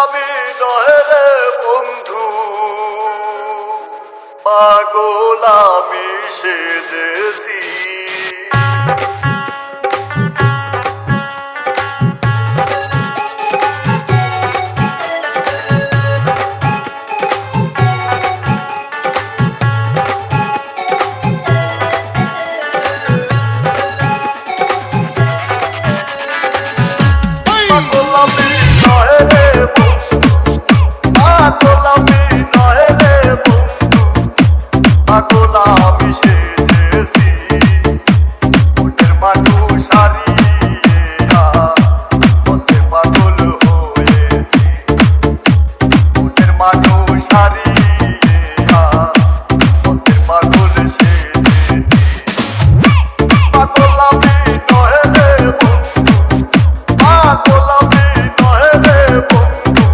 আমি নহে রে বন্ধু, পাগল আমি সেজেছি। পাগল আমি নহে রে বন্ধু, পাগল আমি নহে রে বন্ধু, পাগল আমি সেজেছি। মনের মানুষ হারিয়ে পথে পাগল হয়েছি। মনের মানুষ হারিয়ে পথে পাগল সেজেছি। পাগল আমি নহে রে বন্ধু, পাগল আমি নহে রে বন্ধু,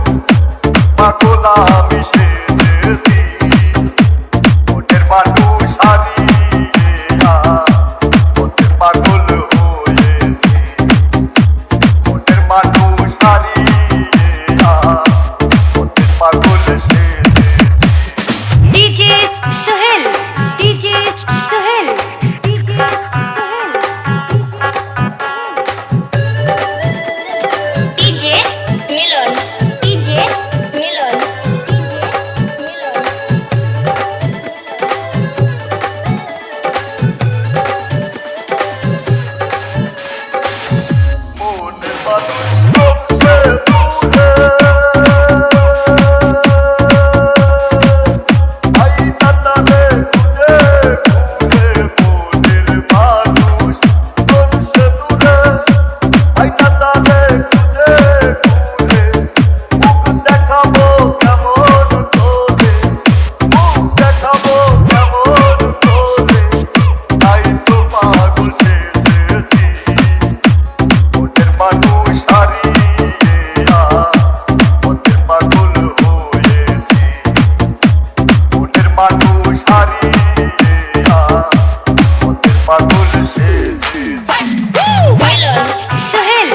পাগল আমি সেজেছি। মনের মানুষ হারিয়ে পথে পাগল হয়েছি। মনের মানুষ হারিয়ে পথে পাগল সেজেছি। DJ Sohel DJ Sohel DJ Milan DJ Milan মনের মানুষ কমছে দূরে, আই তাতারে খুঁজে ঘুরে। মনের মানুষ কমছে দূরে, আই তাতারে খুঁজে ঘুরে। মুখ দেখাবো কেমন করে, মুখ দেখাবো কেমন করে, তাই তো পাগল সেজেছি। মনের মানুষ হারিয়ে পথে পাগল হয়েছি। মনের মানুষ হারিয়ে পথে পাগল সেজেছি। मिलन सोहेल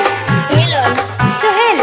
मिलन सोहेल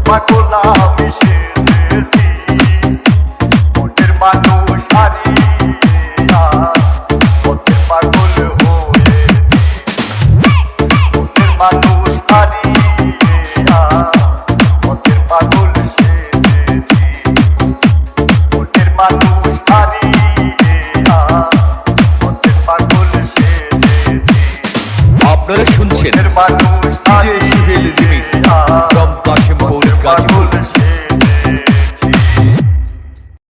পাগল আমি সেজেছি। মনের মানুষ হারিয়ে পথে পাগল হয়েছি। মনের মানুষ হারিয়ে পথে পাগল সেজেছি। মনের মানুষ হারিয়ে পথে পাগল সেজেছি। আপনারা শুনছেন মনের মানুষ ডিজে সোহেল রিমিক্স।